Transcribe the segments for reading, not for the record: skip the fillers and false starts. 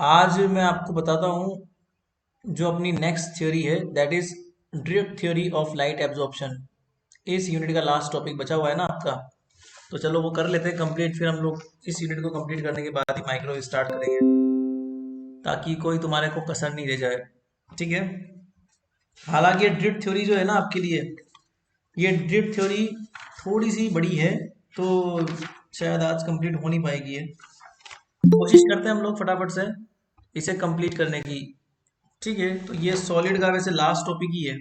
आज मैं आपको बताता हूँ जो अपनी नेक्स्ट थ्योरी है, that is drift theory of light absorption. इस यूनिट का लास्ट टॉपिक बचा हुआ है ना आपका, तो चलो वो कर लेते हैं कंप्लीट। फिर हम लोग इस यूनिट को कंप्लीट करने के बाद ही माइक्रो स्टार्ट करेंगे, ताकि कोई तुम्हारे को कसर नहीं रह जाए। ठीक है। हालांकि ये ड्रिफ्ट थ्योरी जो है ना आपके लिए, ये ड्रिफ्ट थ्योरी थोड़ी सी बड़ी है, तो शायद आज कंप्लीट हो नहीं पाएगी ये। कोशिश करते हैं हम लोग फटाफट से इसे कंप्लीट करने की। ठीक है, तो ये सॉलिड का वैसे लास्ट टॉपिक ही है,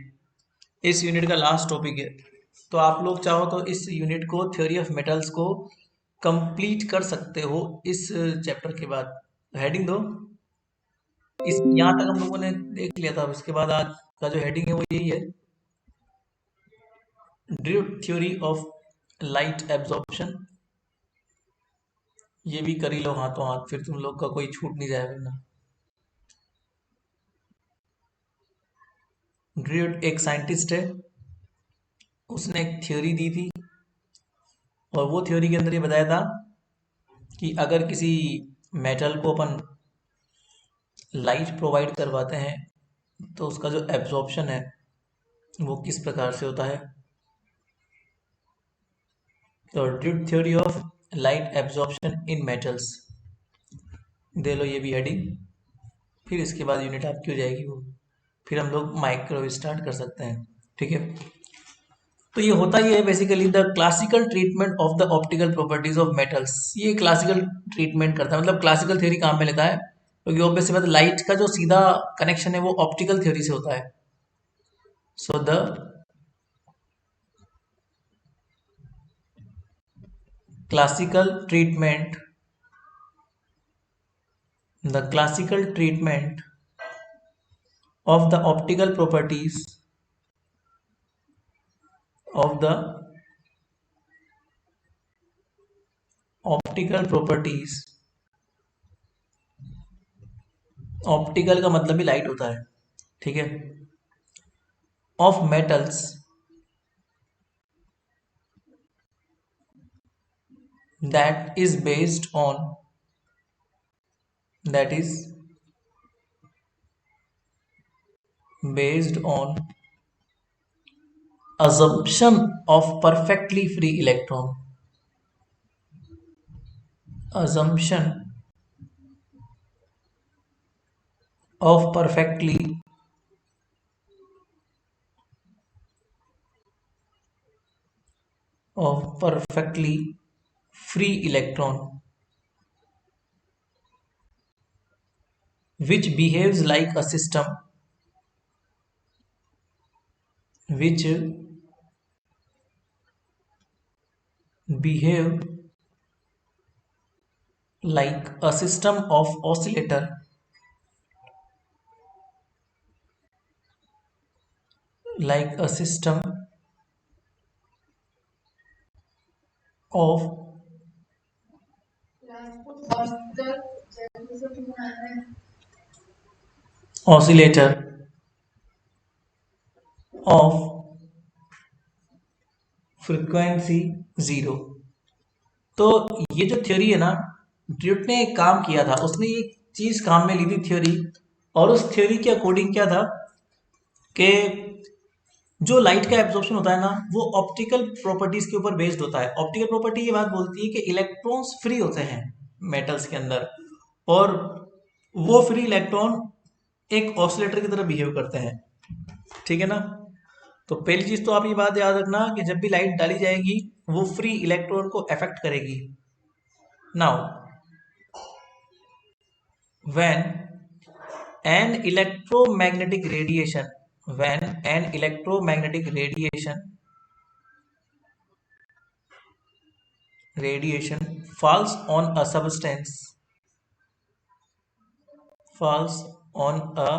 इस यूनिट का लास्ट टॉपिक है। तो आप लोग चाहो तो इस यूनिट को, थ्योरी ऑफ मेटल्स को कंप्लीट कर सकते हो इस चैप्टर के बाद। हेडिंग दो। इस यहाँ तक हम लोगों ने देख लिया था, उसके बाद आज का जो हेडिंग है वो यही है, drift theory of light absorption. ये भी कर ही लो हाथों हाथ, फिर तुम लोग का कोई छूट नहीं जाए वरना। ड्रिफ्ट एक साइंटिस्ट है, उसने एक थ्योरी दी थी, और वो थ्योरी के अंदर ये बताया था कि अगर किसी मेटल को अपन लाइट प्रोवाइड करवाते हैं तो उसका जो एब्जॉर्प्शन है वो किस प्रकार से होता है। तो drift theory of light absorption in metals, दे लो ये भी हेडिंग। फिर इसके बाद यूनिट आपकी हो जाएगी वो, फिर हम लोग माइक्रो स्टार्ट कर सकते हैं। ठीक है। तो ये होता ही है basically, the classical treatment of the optical properties of metals. ये क्लासिकल ट्रीटमेंट करता है, मतलब क्लासिकल थ्योरी काम में लेता है, क्योंकि ऑब्वियस सी बात है, लाइट का जो सीधा कनेक्शन है वो ऑप्टिकल थ्योरी से होता है। So the classical treatment the classical treatment of the of the optical properties, optical का मतलब भी लाइट होता है, ठीक है, of metals that is based on that is based on assumption of perfectly free electron, assumption of perfectly free electron, which behaves like a system, which behave like a system of like a system of oscillator of frequency zero. तो ये जो theory है ना, duet ने एक काम किया था, उसने एक चीज काम में ली थी थ्योरी, और उस थ्योरी के अकॉर्डिंग क्या था कि जो लाइट का एब्जॉर्प्शन होता है ना, वो ऑप्टिकल प्रॉपर्टीज के ऊपर बेस्ड होता है। ऑप्टिकल प्रॉपर्टी ये बात बोलती है कि इलेक्ट्रॉन्स फ्री होते हैं मेटल्स के अंदर, और वो फ्री इलेक्ट्रॉन एक ऑसिलेटर की तरह बिहेव करते हैं। ठीक है ना। तो पहली चीज तो आप ये बात याद रखना कि जब भी लाइट डाली जाएगी वो फ्री इलेक्ट्रॉन को अफेक्ट करेगी। Now when an electromagnetic radiation when an electromagnetic radiation falls on a falls on a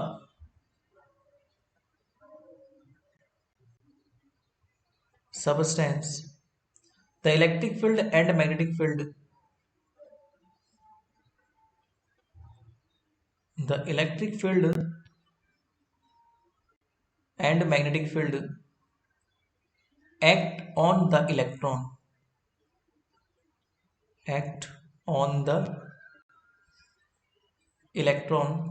substance, the electric field and magnetic field, the electric field and magnetic field act on the electron, act on the electron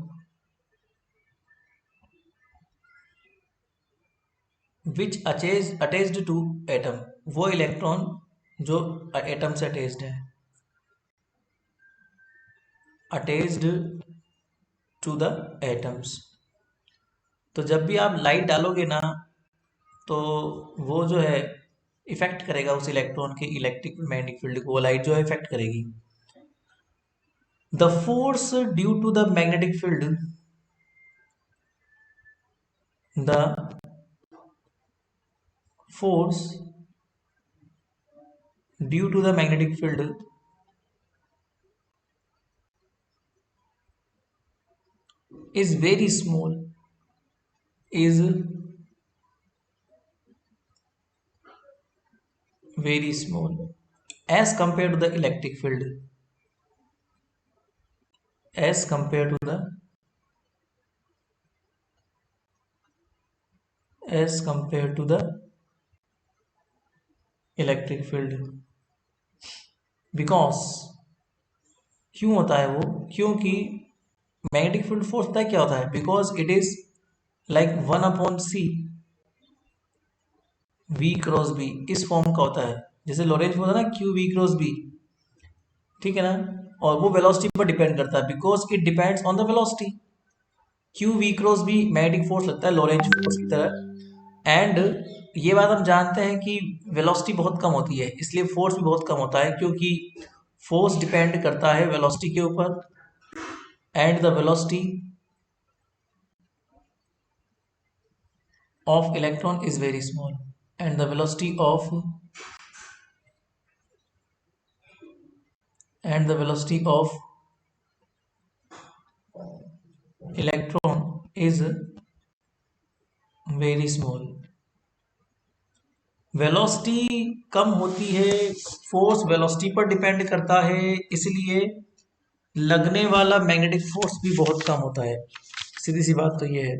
which attached to atom, वो electron जो atom से attached है, attached to the atoms. तो जब भी आप light डालोगे ना, तो वो जो है इफेक्ट करेगा उस इलेक्ट्रॉन के इलेक्ट्रिक मैग्नेटिक फील्ड को, वो लाइट जो है इफेक्ट करेगी। The force due to the magnetic field, the force due to the magnetic field is very small, is very small as compared to the electric field, as compared to the, as compared to the electric field, because क्यों होता है वो, क्योंकि magnetic field force होता है, क्या होता है, because it is like 1/c v cross B, इस फॉर्म का होता है, जैसे लॉरेंज होता है ना q v क्रॉस बी, ठीक है ना। और वो वेलोसिटी पर डिपेंड करता है, because it depends on the velocity. Q V cross B magnetic force लगता है लॉरेंज फोर्स की तरह। एंड ये बात हम जानते हैं कि वेलोसिटी बहुत कम होती है, इसलिए फोर्स भी बहुत कम होता है, क्योंकि फोर्स डिपेंड करता है वेलोसिटी के ऊपर, and the velocity of electron is very small, and the velocity of, and the velocity of electron is very small. Velocity कम होती है, फोर्स वेलोसिटी पर डिपेंड करता है, इसलिए लगने वाला मैग्नेटिक फोर्स भी बहुत कम होता है। सीधी सी बात तो ये है,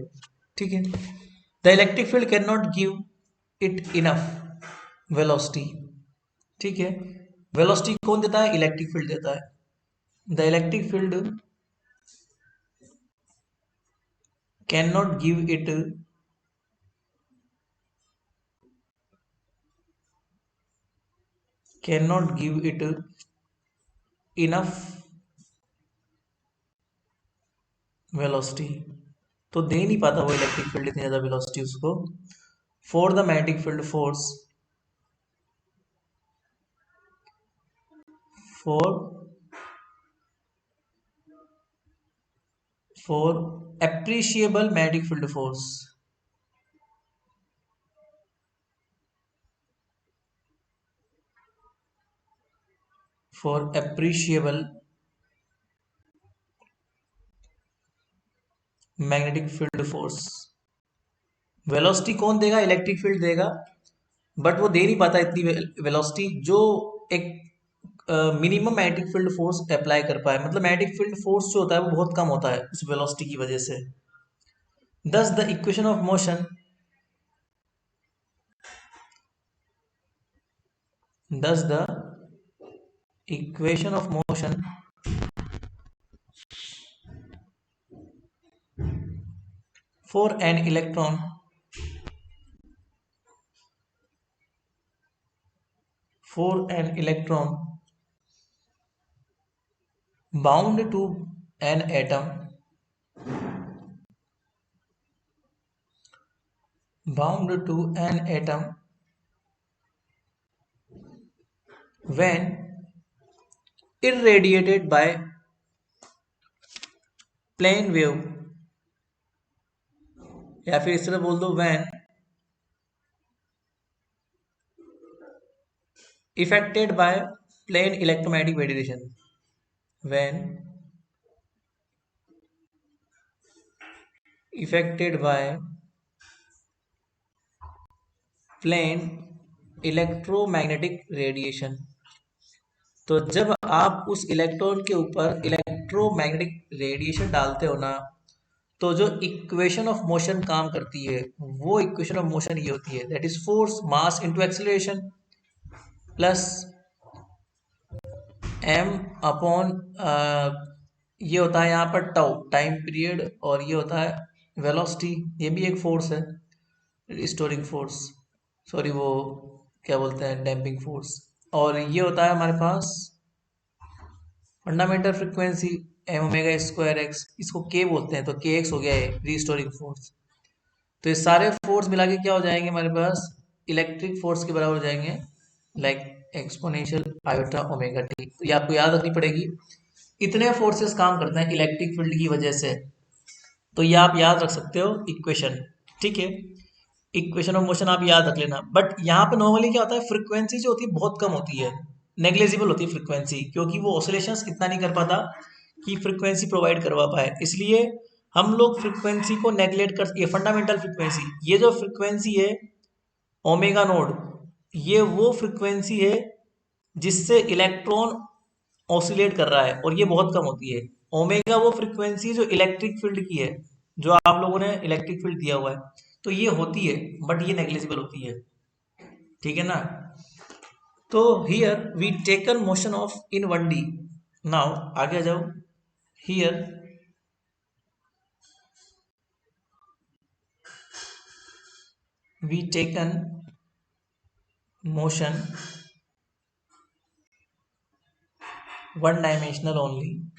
ठीक है। The electric field can not give it enough velocity, ठीक है। वेलोसिटी कौन देता है, इलेक्ट्रिक फील्ड देता है। The electric field can not give it, can not give it enough velocity, तो दे नहीं पाता वो इलेक्ट्रिक फील्ड इतनी ज्यादा वेलोसिटी उसको, for the magnetic field force, for for appreciable magnetic field force, for appreciable magnetic field force. Velocity कौन देगा, electric field देगा, बट वो दे नहीं पाता इतनी वेलोसिटी जो एक minimum magnetic field force apply कर पाए, मतलब मैग्नेटिक फील्ड फोर्स जो होता है वो बहुत कम होता है उस वेलोसिटी की वजह से। दस the equation of motion, thus the equation of motion for an electron bound to an atom, bound to an atom when irradiated by plane wave, या फिर इस तरह बोल दो when affected by plane electromagnetic radiation, when affected by plane electromagnetic radiation। तो जब आप उस इलेक्ट्रॉन के ऊपर इलेक्ट्रोमैग्नेटिक रेडिएशन डालते हो ना, तो जो इक्वेशन ऑफ मोशन काम करती है, वो इक्वेशन ऑफ मोशन ये होती है, that is force mass into acceleration plus m upon ये होता है यहाँ पर टाउ टाइम पीरियड, और ये होता है वेलोसिटी, ये भी एक फोर्स है, रिस्टोरिंग फोर्स, सॉरी वो क्या बोलते हैं, डैम्पिंग फोर्स। और ये होता है हमारे पास fundamental frequency M omega square X, इसको के बोलते हैं, तो के एक्स हो गया है रिस्टोरिंग फोर्स। तो ये सारे फोर्स मिला के क्या हो जाएंगे हमारे पास, इलेक्ट्रिक फोर्स के बराबर हो जाएंगे, like exponential iota omega T. तो ये आपको याद रखनी पड़ेगी, इतने फोर्सेस काम करते हैं इलेक्ट्रिक फील्ड की वजह से। तो ये आप याद रख सकते हो इक्वेशन, ठीक है, इक्वेशन ऑफ मोशन आप याद रख लेना। बट यहाँ पे नॉर्मली क्या होता है, फ्रिक्वेंसी जो होती है बहुत कम होती है, नेग्लेजिबल होती है फ्रिक्वेंसी, क्योंकि वो ऑसिलेशंस इतना नहीं कर पाता कि फ्रिक्वेंसी प्रोवाइड करवा पाए, इसलिए हम लोग फ्रिक्वेंसी को नेग्लेक्ट कर, ये फंडामेंटल फ्रिक्वेंसी, ये जो फ्रिक्वेंसी है ओमेगा नोड, ये वो फ्रिक्वेंसी है जिससे इलेक्ट्रॉन ऑसिलेट कर रहा है, और ये बहुत कम होती है। ओमेगा वो फ्रिक्वेंसी जो इलेक्ट्रिक फील्ड की है, जो आप लोगों ने इलेक्ट्रिक फील्ड दिया हुआ है, तो ये होती है, बट ये नेग्लिजिबल होती है, ठीक है ना। तो here we taken motion of in 1D। Now आगे आ जाओ, here we taken motion 1 dimensional only,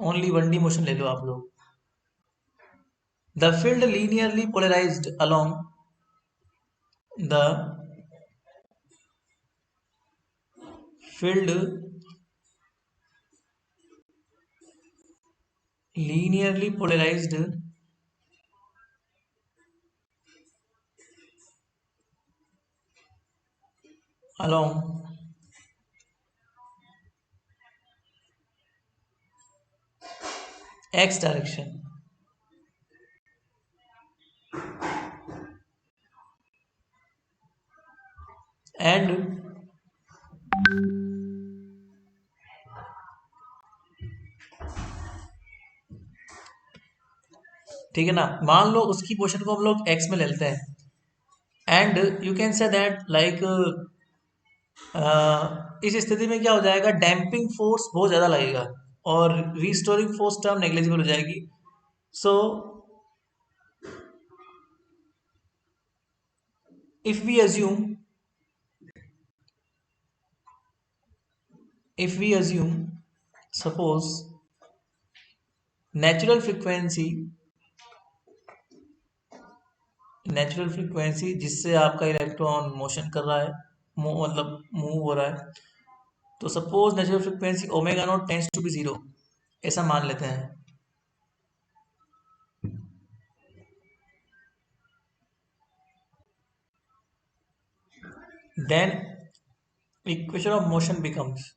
only 1D motion ले लो आप लोग। The field linearly polarized along the field linearly polarized along x direction and ठीक है ना, मान लो उसकी पोर्शन को हम लोग x में ले लेते हैं, and you can say that like इस स्थिति में क्या हो जाएगा, डैम्पिंग फोर्स बहुत ज़्यादा लगेगा और रिस्टोरिंग फोर्स टर्म नेग्लिजिबल हो जाएगी। So if we assume suppose natural frequency, जिससे आपका इलेक्ट्रॉन मोशन कर रहा है, मतलब मूव हो रहा है, तो suppose natural frequency omega naught tends to be zero, ऐसा मान लेते हैं। Then equation of motion becomes,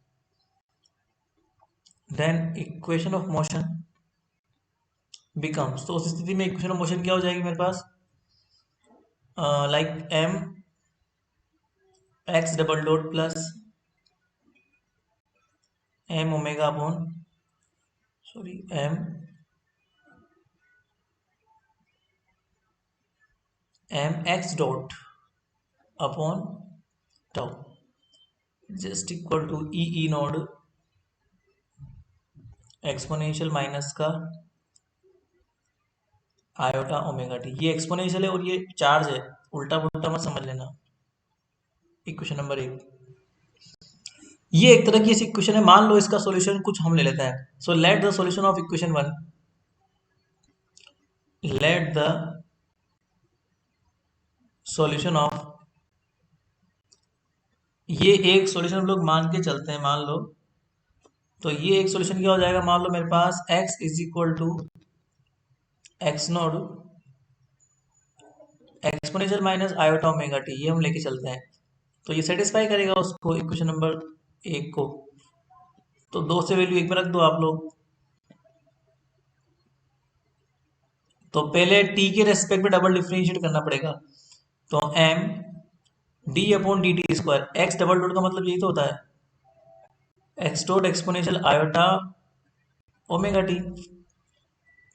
तो उस स्थिति में इक्वेशन ऑफ मोशन क्या हो जाएगी मेरे पास, like M X double dot plus M omega upon, sorry M X dot upon tau just equal to E nought exponential minus का आयोटा ओमेगा टी। ये एक्सपोनेंशियल है और ये चार्ज है, उल्टा पुल्टा मत समझ लेना। इक्वेशन नंबर 1, ये एक तरह की ऐसी इक्वेशन है, मान लो इसका सॉल्यूशन कुछ हम ले लेते हैं। So let the solution of equation 1, let the solution of, ये एक सॉल्यूशन हम लोग मान के चलते हैं, मान लो, तो ये एक सॉल्यूशन क्या हो जाएगा, मान लो मेरे पास x is equal to X node exponential minus iota omega T, ये हम लेके चलते हैं, तो ये सेटिस्फाई करेगा उसको, इक्वेशन नंबर 1 को। तो 2 से वैल्यू 1 में रख दो आप लोग। तो पहले t के रेस्पेक्ट में डबल डिफरेंशिएट करना पड़ेगा, तो m D upon D T square, x double dot का मतलब यही तो होता है x dot exponential iota omega T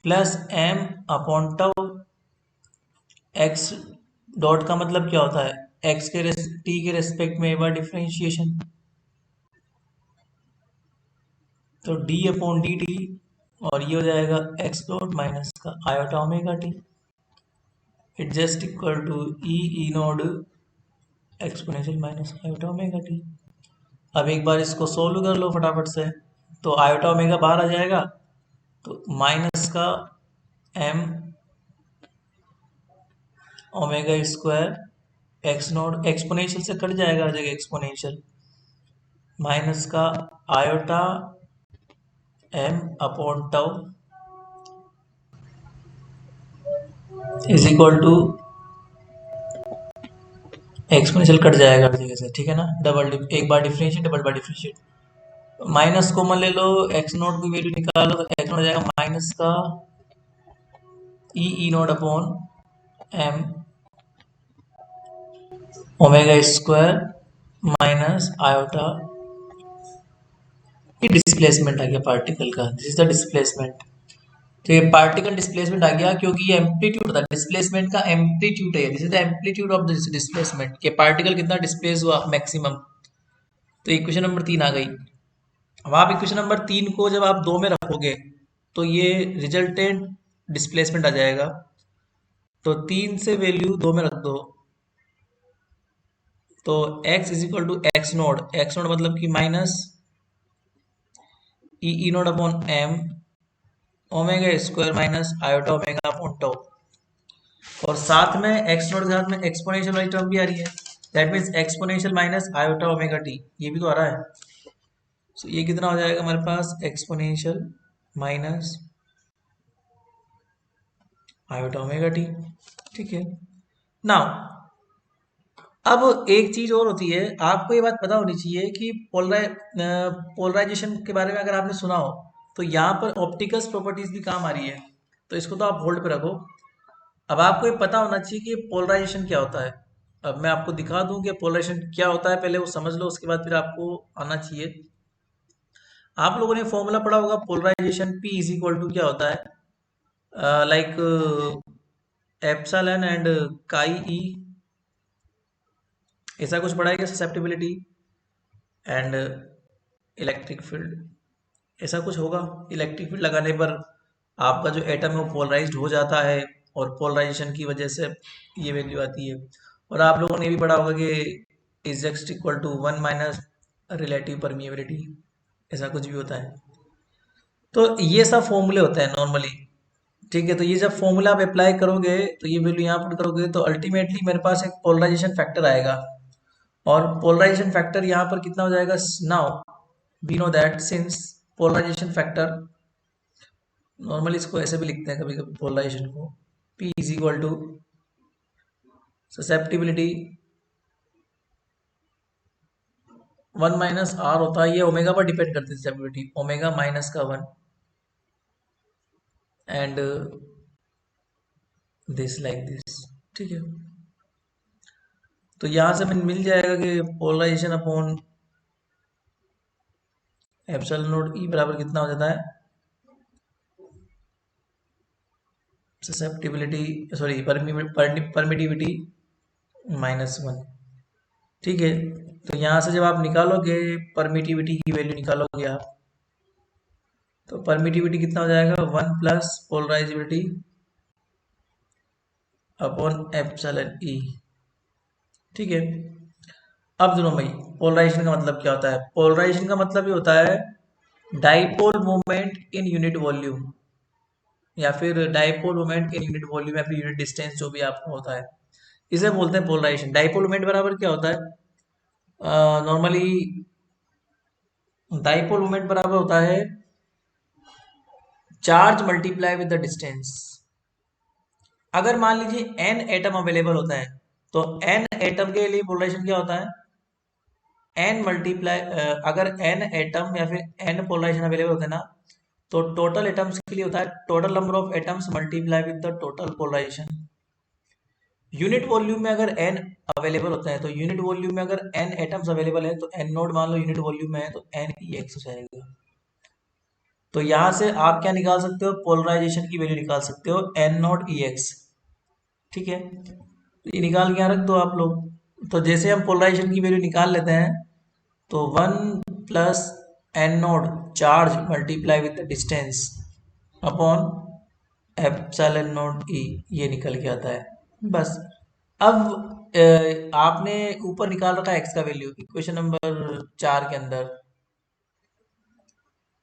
plus m upon tau, x dot का मतलब क्या होता है, एक्स के टी के रेस्पेक्ट में एक बार डिफरेंशिएशन, तो डी अपॉन डी टी, और ये हो जाएगा एक्स डॉट माइनस का iota omega T, it just equal to E naught exponential minus iota omega T. अब एक बार इसको सोल्व कर लो फटाफट से, तो आयोटा ओमेगा बाहर आ जाएगा, तो माइनस का M omega square X node exponential से कट जाएगा, आ जाएगा एक्सपोनेंशियल माइनस का iota M upon tau is equal to exponential cut जाएगा हर जगह से, ठीक है ना। एक बार डिफरेंशिएट, डबल बार डिफरेंशिएट, माइनस कॉमन ले लो, एक्स नोट की वैल्यू निकालो, तो एक्स नोट हो जाएगा माइनस का E nought upon M omega square minus iota, ये डिस्प्लेसमेंट आ गया पार्टिकल का, दिस इज द डिस्प्लेसमेंट। तो ये पार्टिकल डिस्प्लेसमेंट आ गया, क्योंकि ये एम्पलीट्यूड था डिस्प्लेसमेंट का, एम्पलीट्यूड है, this is the amplitude of this displacement, के पार्टिकल कितना डिस्प्लेस हुआ मैक्सिमम। तो इक्वेशन नंबर 3 आ गई। अब आप इक्वेशन नंबर 3 को जब आप 2 में रखोगे तो ये रिजल्टेंट डिस्प्लेसमेंट आ जाएगा। तो 3 से वैल्यू 2 में रख दो, तो x is equal to X naught मतलब कि minus E naught upon M omega square minus iota omega upon tau, और साथ में एक्स नोट के साथ में एक्सपोनेंशियल वाली टर्म भी आ रही है, that means exponential minus iota omega T, ये भी तो आ रहा है। तो ये कितना हो जाएगा हमारे पास, exponential minus iota omega T, ठीक है। नाउ अब एक चीज और होती है, आपको ये बात पता होनी चाहिए कि पोलराइजेशन के बारे में अगर आपने सुना हो, तो यहाँ पर ऑप्टिकल्स प्रॉपर्टीज भी काम आ रही है, तो इसको तो आप होल्ड पे रखो। अब आपको ये पता होना चाहिए कि पोलराइजेशन क्या होता है। अब मैं आपको दिखा दूं कि पोलराइजेशन क्या होता है, पहले वो समझ लो, उसके बाद फिर आपको आना चाहिए। आप लोगों ने फॉर्मूला पढ़ा होगा polarization, P is equal to क्या होता है, लाइक एप्सिलॉन एंड काई ई, ऐसा कुछ पढ़ा है क्या, ससेप्टिबिलिटी एंड इलेक्ट्रिक फील्ड, ऐसा कुछ होगा। इलेक्ट्रिक फील्ड लगाने पर आपका जो एटम है वो पोलराइज्ड हो जाता है, और पोलराइजेशन की वजह से ये वैल्यू आती है। और आप लोगों ने भी पढ़ा होगा कि is X equal to 1 minus relative permeability, ऐसा कुछ भी होता है। तो ये सब फॉर्मूले होते हैं नॉर्मली, ठीक है। तो ये जब फॉर्मूला आप अप्लाई करोगे, तो ये वैल्यू यहाँ पुट करोगे, तो अल्टीमेटली मेरे पास एक पोलराइजेशन फैक्टर आएगा, और पोलराइजेशन फैक्टर यहाँ पर कितना हो जाएगा। Now we know that since polarization factor, normally इसको ऐसे भी लिखते हैं कभी कभी पोलराइजेशन को, P is equal to susceptibility 1 minus R होता है, ये ओमेगा पर डिपेंड करती है ससेप्टिबिलिटी, ओमेगा माइनस का 1 एंड दिस लाइक दिस, ठीक है। तो यहाँ से मिल जाएगा कि पोलराइजेशन अपॉन एप्सिलॉन नोट ई बराबर कितना हो जाता है, ससेप्टिबिलिटी सॉरी परमिटिविटी -1, ठीक है। तो यहाँ से जब आप निकालोगे परमिटिविटी की वैल्यू निकालोगे आप, तो परमिटिविटी कितना हो जाएगा, 1 प्लस पोलराइजिबिलिटी अपॉन एप्सिलॉन ई, ठीक है। अब दोनों भाई, पोलराइजेशन का मतलब क्या होता है। पोलराइजेशन का मतलब ये होता है dipole moment in unit volume, या फिर dipole moment in unit volume, या फिर यूनिट डिस्टेंस, जो भी आपका होता है, इसे बोलते हैं पोलराइजेशन। डाइपोल मोमेंट बराबर क्या होता है, नॉर्मली डाइपोल मोमेंट बराबर होता है charge multiply with the distance. अगर मान लीजिए n एटम अवेलेबल होता है, तो n एटम के लिए पोलराइजेशन क्या होता है, n मल्टीप्लाई, अगर n एटम या फिर n पोलराइजेशन अवेलेबल होते हैं ना, तो टोटल एटम्स के लिए होता है total number of atoms multiply with the total polarization. Unit volume में अगर n अवेलेबल होता है, तो यूनिट वॉल्यूम में अगर n एटम्स अवेलेबल है, तो n नोड मान लो यूनिट वॉल्यूम में है, तो n ई एक्स हो जाएगा। तो यहां से आप क्या निकाल सकते हो, पोलराइजेशन की वैल्यू निकाल सकते हो, n नॉट ई एक्स, ठीक है। तो ये निकाल के यहाँ रख दो आप लोग। तो जैसे हम पोलराइजेशन की वैल्यू निकाल लेते हैं, तो 1 plus N nought charge multiply with the distance upon epsilon nought E, ये निकल के आता है बस। अब आपने ऊपर निकाल रखा है एक्स का वैल्यू इक्वेशन नंबर 4 के अंदर,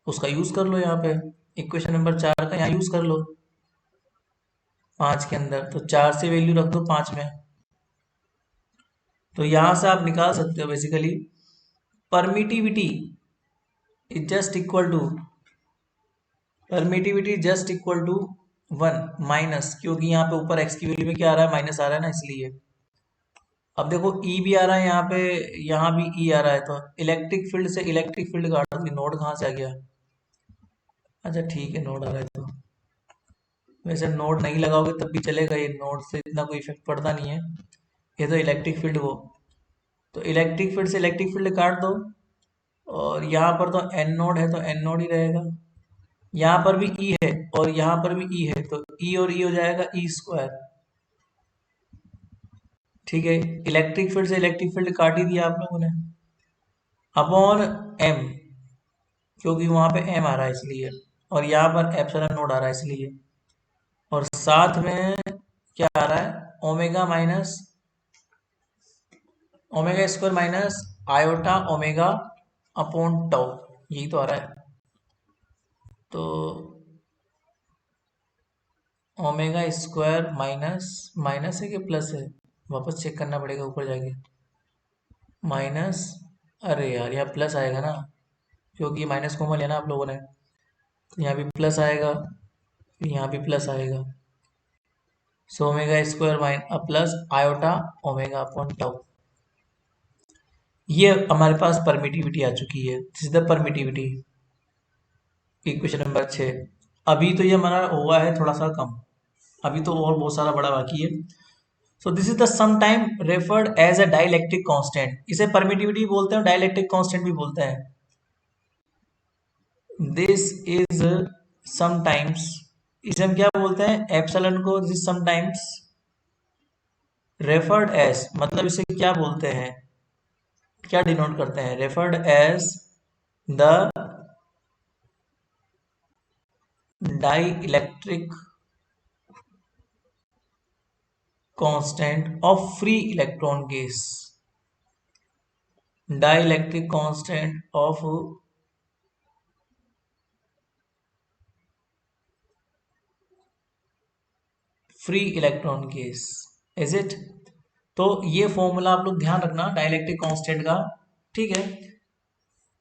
उसका यूज कर लो यहाँ पे। इक्वेशन नंबर 4 का यहाँ यूज कर लो 5 के अंदर, तो 4 से वैल्यू रख दो 5 में, तो यहाँ से आप निकाल सकते हो basically permittivity is just equal to, permittivity just equal to 1 minus, क्योंकि यहाँ पे ऊपर एक्स की वैल्यू में क्या आ रहा है, माइनस आ रहा है ना, इसलिए। अब देखो ई भी आ रहा है यहाँ पे, यहाँ भी ई आ रहा है, तो इलेक्ट्रिक फील्ड से इलेक्ट्रिक फील्ड काट दी, नोड कहाँ से आ गया, अच्छा ठीक है नोड आ रहा है, तो वैसे नोड नहीं लगाओगे तब भी चलेगा, ये नोड से इतना कोई इफेक्ट पड़ता नहीं है, ये तो इलेक्ट्रिक फील्ड वो, तो इलेक्ट्रिक फील्ड से इलेक्ट्रिक फील्ड काट दो, और यहाँ पर तो एन नोड है तो एन नोड ही रहेगा, यहाँ पर भी ई है और यहाँ पर भी ई है, तो ई और ई हो जाएगा ई स्क्वायर, ठीक है। इलेक्ट्रिक फील्ड से इलेक्ट्रिक फील्ड काट ही दिया आप लोगों ने, अपॉन एम, क्योंकि वहां पे एम आ रहा है इसलिए, और यहाँ पर एप्सिलॉन नोड आ रहा है इसलिए, और साथ में क्या आ रहा है, omega minus omega square minus iota omega upon tau, यही तो आ रहा है। तो ओमेगा स्क्वायर माइनस, माइनस है कि प्लस है, वापस चेक करना पड़ेगा ऊपर जाके, माइनस, अरे यार यहाँ प्लस आएगा ना, क्योंकि माइनस कॉमन लिया ना आप लोगों ने, तो यहाँ भी प्लस आएगा, फिर यहाँ भी प्लस आएगा, so omega square mine plus iota omega upon tau, ये हमारे पास परमिटिविटी आ चुकी है, this is the permittivity, equation number 6। अभी तो ये हमारा हुआ है थोड़ा सा कम, अभी तो और बहुत सारा बड़ा बाकी है। So this is the some time referred as a dielectric constant, इसे परमिटिविटी बोलते हैं, डाइलेक्ट्रिक कांस्टेंट भी बोलते हैं। दिस इज समटाइम्स, इसे हम क्या बोलते हैं, एप्सिलॉन को दिस समटाइम्स रेफर्ड एज, मतलब इसे क्या बोलते हैं, क्या डिनोट करते हैं, referred as the dielectric constant of free electron case, dielectric constant of free electron case, is it. तो ये फॉर्मूला आप लोग ध्यान रखना डाइलेक्ट्रिक कांस्टेंट का, ठीक है।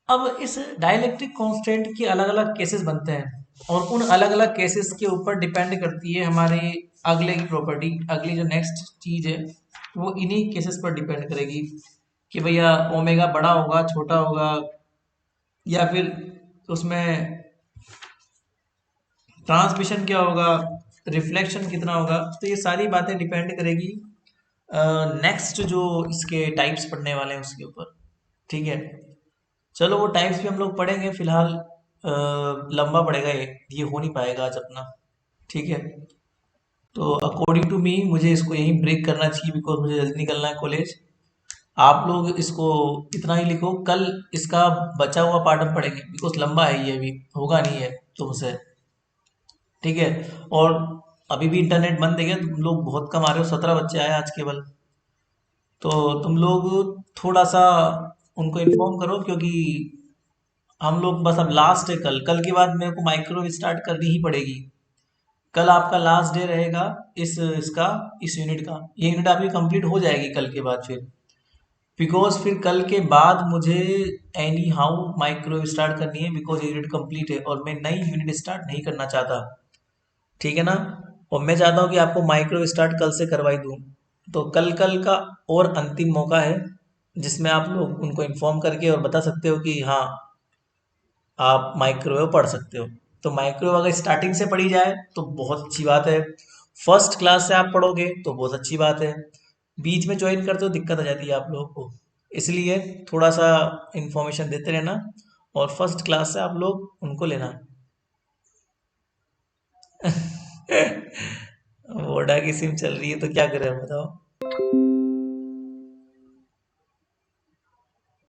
अब इस डाइलेक्ट्रिक कांस्टेंट के अलग अलग केसेस बनते हैं, और उन अलग अलग केसेस के ऊपर डिपेंड करती है हमारे अगले की प्रॉपर्टी, अगली जो नेक्स्ट चीज है वो इन्हीं केसेस पर डिपेंड करेगी, कि भैया ओमेगा बड़ा होगा छोटा होगा, या फिर उसमें ट्रांसमिशन क्या होगा, रिफ्लेक्शन कितना होगा, तो ये सारी बातें डिपेंड करेगी नेक्स्ट जो इसके टाइप्स पढ़ने वाले हैं उसके ऊपर, ठीक है। चलो वो टाइप्स भी हम लोग पढ़ेंगे, फिलहाल लंबा पड़ेगा, ये हो नहीं पाएगा आज अपना, ठीक है। तो अकॉर्डिंग टू मी मुझे इसको यहीं ब्रेक करना चाहिए, बिकॉज मुझे जल्दी निकलना है कॉलेज। आप लोग इसको इतना ही लिखो, कल इसका बचा हुआ पार्ट हम पढ़ेंगे, बिकॉज लंबा है ये, अभी होगा नहीं है तुमसे, ठीक है। और अभी भी इंटरनेट बंद है क्या, तुम लोग बहुत कम आ रहे हो, 17 बच्चे आए आज केवल, तो तुम लोग थोड़ा सा उनको इन्फॉर्म करो, क्योंकि हम लोग बस अब लास्ट है, कल कल के बाद मेरे को माइक्रो स्टार्ट करनी ही पड़ेगी, कल आपका लास्ट डे रहेगा इसका, इस यूनिट का, ये यूनिट आपकी कंप्लीट हो जाएगी कल के बाद, फिर बिकॉज फिर कल के बाद मुझे एनी हाउ माइक्रो स्टार्ट करनी है, बिकॉज यूनिट कंप्लीट है और मैं नई यूनिट स्टार्ट नहीं करना चाहता, ठीक है ना। और मैं चाहता हूँ कि आपको माइक्रो स्टार्ट कल से करवाई दूँ, तो कल कल का और अंतिम मौका है, जिसमें आप लोग उनको इन्फॉर्म करके और बता सकते हो कि हाँ आप माइक्रोवेव पढ़ सकते हो। तो माइक्रोवेव अगर स्टार्टिंग से पढ़ी जाए तो बहुत अच्छी बात है, फर्स्ट क्लास से आप पढ़ोगे तो बहुत अच्छी बात है, बीच में ज्वाइन करते हो दिक्कत आ जाती है आप लोगों को, इसलिए थोड़ा सा इंफॉर्मेशन देते रहना, और फर्स्ट क्लास से आप लोग उनको लेना। वोडा की सिम चल रही है तो क्या करें बताओ।